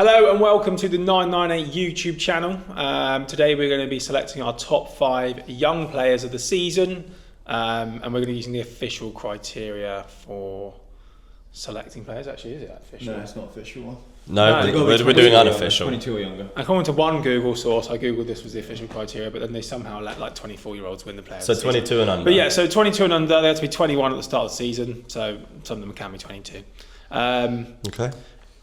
Hello and welcome to the 998 YouTube channel. Today we're going to be selecting our top 5 young players of the season, and we're going to be using the official criteria for selecting players. Actually, is it official? No, it's not official one. No, we're doing unofficial. 22 or younger. According to one Google source, I googled this was the official criteria, but then they somehow let like 24-year-olds win the players. So 22 and under. But yeah, so 22 and under, they have to be 21 at the start of the season, so some of them can be 22. Okay.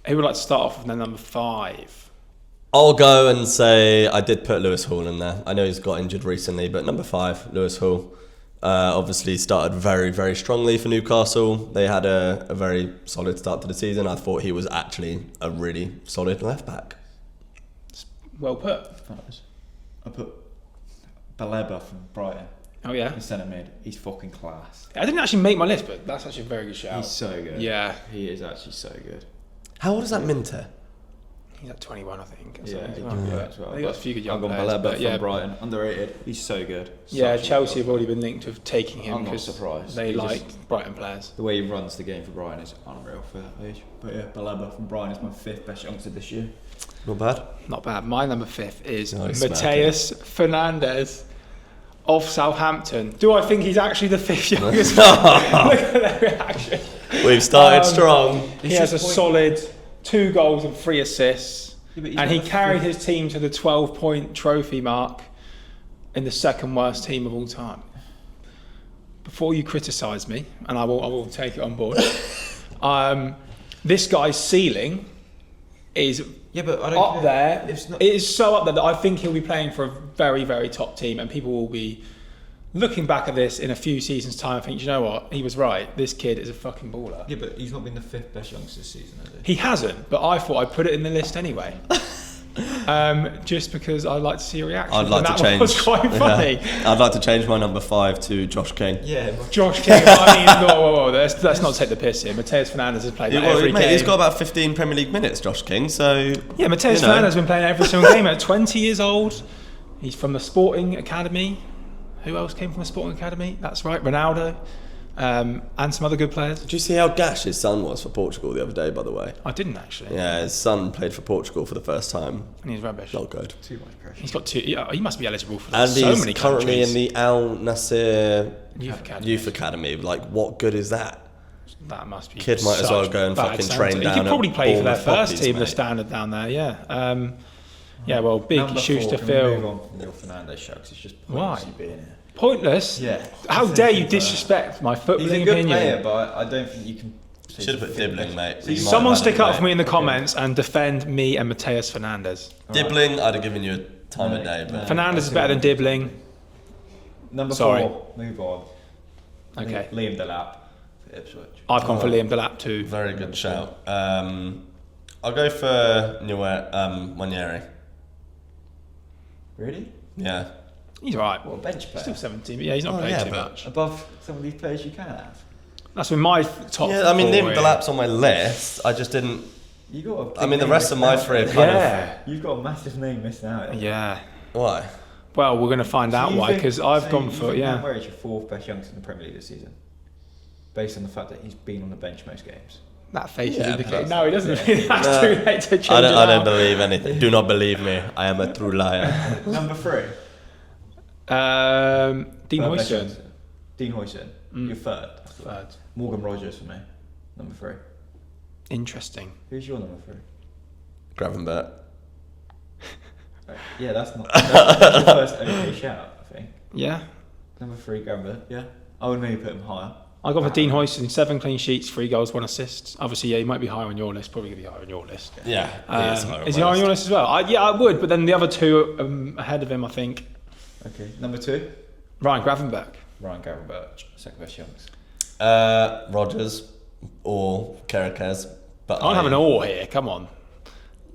Who would like to start off with their number 5? I'll go and say I did put Lewis Hall in there. I know he's got injured recently, but number 5, Lewis Hall. Obviously started very, very strongly for Newcastle. They had a very solid start to the season. I thought he was actually a really solid left back. Well put. I put Baleba from Brighton. Oh yeah? In centre mid. He's fucking class. I didn't actually make my list, but that's actually a very good shout. He's so good. Yeah. He is actually so good. How old is that Minter? He's at 21, I think. Yeah, He as well. got a few good young I've players. gone Baleba from Yeah. Brighton. Underrated. He's so good. Yeah, Such a Chelsea good have already been linked with taking him I'm not because surprised. they He like just- Brighton players. The way he runs the game for Brighton is unreal for that age. But yeah, Baleba from Brighton is my 5th best youngster this year. Not bad. Not bad. My number 5 is Nice, Mateus Fernandes of Southampton. Do I think he's actually the 5th youngest? Look at their reaction. We've started strong. He has a solid 2 goals and 3 assists. Yeah, but he's And he not a carried fifth. his team to the 12-point trophy mark in the second worst team of all time. Before you criticise me, and I will take it on board, this guy's ceiling is Yeah, but I don't up there. It's not. It is so up there that I think he'll be playing for a very, very top team, and people will be looking back at this in a few seasons' time and think, you know what, he was right. This kid is a fucking baller. Yeah, but he's not been the 5th best youngster this season, has he? He hasn't, but I thought I'd put it in the list anyway. Just because I'd like to see a reaction. I'd like and to that change. was quite funny. Yeah. I'd like to change my number 5 to Josh King. Yeah, but Josh King, I mean, whoa, let's not take the piss here. Mateus Fernandes has played every game. He's got about 15 Premier League minutes, Josh King. So Yeah, Mateus you know. Fernandes has been playing every single game at 20 years old. He's from the Sporting Academy. Who else came from the Sporting Academy? That's right, Ronaldo. And some other good players. Did you see how gash his son was for Portugal the other day? By the way. I didn't actually. Yeah, his son played for Portugal for the first time. And he's rubbish. Not good. too much pressure. He's got 2. Yeah, he must be eligible for And so he's many currently countries. in the Al Nasser Youth Academy. Like, what good is that? That must be. Kid might as well such go and bad fucking standard. train He down could at probably play for their Bournemouth first Poppies, team, the mate. standard down there. Yeah. Yeah. Well, big Number shoes 4, to can we move fill. on from your Fernandes show? 'Cause it's just Why? pointless you being here. Pointless. Yeah. How dare you disrespect my footballing He's a good opinion? player, but I don't think you can. Should have put Dibbling, mate. You might Someone have had stick it, up mate. for me in the comments and defend me and Mateus Fernandes. Dibbling, I'd have given you a time of day, but Fernandes is better than Dibbling. Number Sorry. 4, move on. Okay. Liam Delap for Ipswich. I've gone for Liam Delap too. very good shout. I'll go for Monieri. Really? Yeah. He's alright. What a bench player. Still 17, but yeah, he's not Oh, played yeah, too but- much. Above some of these players you can have. That's been my top. Yeah, I mean, 4 Liam here. Delap's on my list. I just didn't. You got. A I mean, the rest of my 3 are kind Yeah. You've got a massive name missing out. Yeah. of. Why? Well, we're going to find out why, because I've gone for Where is your 4th best youngster in the Premier League this season? Based on the fact that he's been on the bench most games. That face Yeah, is indicating. but- No, he doesn't. That's No. too late to change I it don't now. believe anything. Do not believe me. I am a true liar. Number 3. Dean Third best Hoyson. youngster. Dean Hoyson. You're third. Third. Morgan Rogers for me. Number 3. Interesting. Who's your number 3? Gravenberch. Right. Yeah, that's not. That's the first okay shout, I think. Yeah. Number 3, Gambler. Yeah. I would maybe put him higher. I got for Dean Hoyson, 7 clean sheets, 3 goals, 1 assist. Obviously, yeah, he might be higher on your list. Probably going to be higher on your list. Yeah. Is he higher on your list as well? Yeah, I would, but then the other 2 ahead of him, I think. Okay. Number 2, Ryan Gravenberch. Ryan Gravenberch, second best youngster. Rogers or Kerekes. But I don't have an or here. Come on.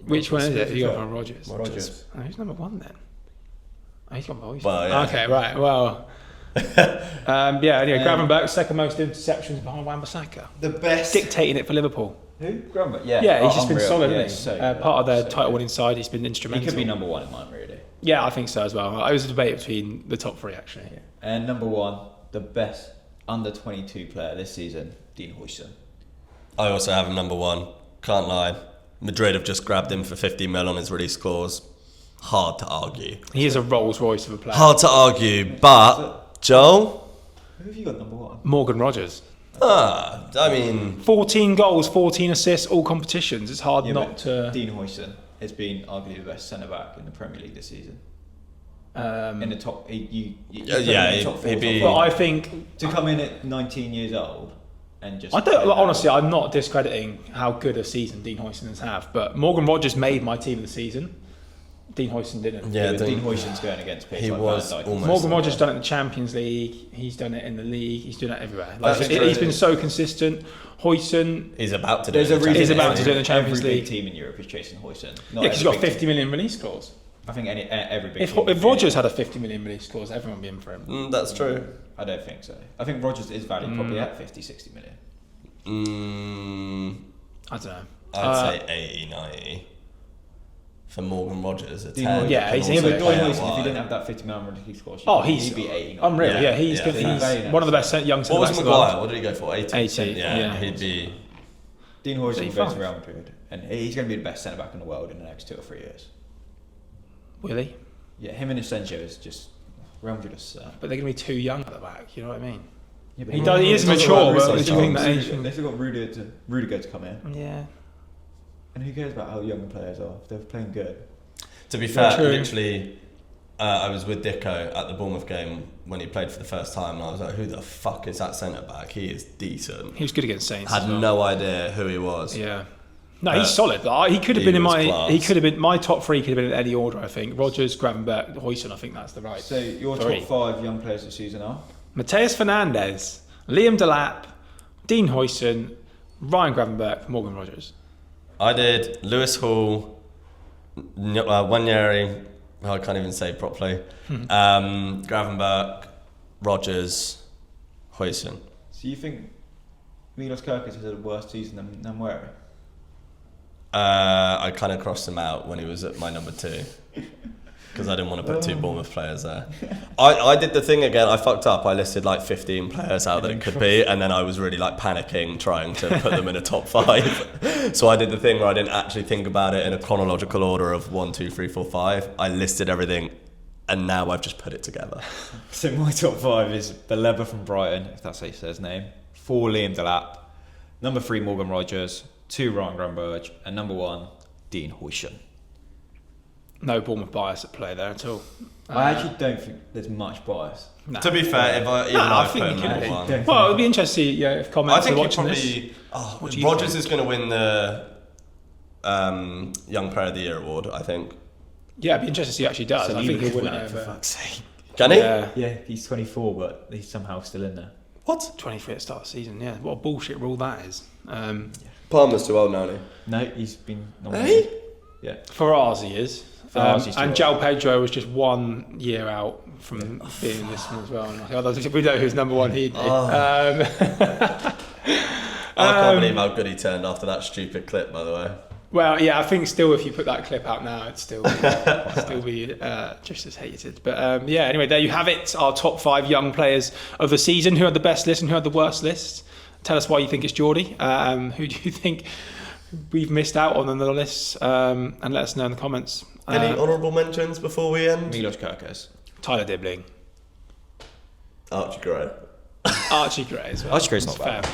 Which one is it? Who's You your got third? for Rogers. Rogers. Oh, who's number 1 then? Oh, he's got Hoyson. Well, yeah. Okay, right. Well. Yeah. Anyway, Gravenberch, second most interceptions behind Wan-Bissaka, The best. dictating it for Liverpool. Who? Gravenberch. Yeah. Yeah, he's just been unreal. solid. Yeah, Isn't he? he's so good. Part of their So title-winning good. side. He's been He instrumental. could be number 1 in mine, really. Yeah, I think so as well. It was a debate between the top 3 actually. Yeah. And number 1, the best under 22 player this season, Dean Hoyson. I also have him number 1. Can't lie. Madrid have just grabbed him for 50 mil on his release clause. Hard to argue. He is a Rolls Royce of a player. Hard to argue, but Joel? Who have you got number 1? Morgan Rogers. I mean... 14 goals, 14 assists, all competitions. It's hard Yeah, not but to... Dean Huijsen has been arguably the best centre-back in the Premier League this season. In the top... he'd be- But I think... To come in at 19 years old and just... Honestly, I'm not discrediting how good a season Dean Huijsen has had, but Morgan Rogers made my team of the season. Dean Huijsen didn't. Yeah, Dean Huijsen's going against players he like was Van Dijk. almost... Morgan Rogers done it in the Champions League. He's done it in the league. He's doing it everywhere. That's true. He's been so consistent. Huijsen, He's about to do There's it. a reason He's about to do it in the every Champions big League. team in Europe is chasing Huijsen. yeah, because he's got 50 million release clause. I think every big If team. Rogers had a 50 million release clause, everyone would be in for him. That's true. I don't think so. I think Rogers is valued probably at 50, 60 million. I don't know. I'd say 80, 90. For Morgan Rogers, a Dean 10. Huijsen- Yeah, he's can him. also But play Dean out Huijsen, if wide. he didn't have that 50 million release clause, He's he'd be 80. unreal. Yeah, Yeah, he's yeah. good. He's very One of the best young What centre was backs in the Maguire? world. What did he go for? 80? 80, Yeah, yeah. he'd be... Dean Huijsen will go 35. to Real Madrid, and he's going to be the best centre back in the world in the next 2 or 3 years. Will he? Yeah, him and Asensio is just Real Madrid is. But they're going to be too young at the back. You know what I mean? Yeah, but He is mature, but do you think that age? They've still got Rudiger to come in, Yeah. and who cares about how young the players are if they're playing good? To be fair, true. literally, I was with Dicko at the Bournemouth game when he played for the first time, and I was like, who the fuck is that centre-back? He is decent. He was good against Saints. Had as well. no idea who he was. Yeah. No, he's solid. He could have he been in was my. class. He could have been my top 3. Could have been in any order. I think Rogers, Gravenberch, Huijsen. I think that's the right. So your 3. top 5 young players this season are? Mateus Fernandes, Liam Delap, Dean Huijsen, Ryan Gravenberch, Morgan Rogers. I did Lewis Hall, Wanyeri, I can't even say properly, Gravenberch, Rogers, Huijsen. So you think Milos Kerkez has had a worse season than Wary? I kind of crossed him out when he was at my number 2 because I didn't want to put 2 Bournemouth players there. I did the thing again. I fucked up. I listed like 15 players out that it could be, and then I was really like panicking trying to put them in a top 5. So I did the thing where I didn't actually think about it in a chronological order of 1, 2, 3, 4, 5. I listed everything, and now I've just put it together. So my top 5 is Baleba from Brighton, if that's how you say his name. 4, Liam Delap. Number 3, Morgan Rogers. 2, Ryan Gravenberch. And number 1, Dean Huijsen. No Bournemouth bias at play there at all. I actually don't think there's much bias. No. To be fair, if I even I I think put you him could number be. 1. Well, it'd be interesting to see if I comments think are he watching this. probably. What do you Rogers think? is going to win the Young Player of the Year award, I think. Yeah, it'd be interesting to see who actually does. I think he'll win it for over. fuck's sake. Can he? Yeah. Yeah, he's 24, but he's somehow still in there. What? 23 at the start of the season, yeah. What a bullshit rule that is. Palmer's too old now, isn't he? No, he's been Hey? Yeah. For ours, he is. For ours, he's too and old. João Pedro was just 1 year out from being this one as well. And we know who's number 1 he'd be. I can't believe how good he turned after that stupid clip, by the way. Well, yeah, I think still if you put that clip out now, it'd still be just as hated. But yeah, anyway, there you have it. Our top 5 young players of the season. Who had the best list and who had the worst list? Tell us why you think it's Geordie. Who do you think we've missed out on the lists? And let us know in the comments. Any honourable mentions before we end? Milos Kerkez. Tyler Dibbling. Archie Gray. Archie Gray as well. Archie Gray's not Fair. bad.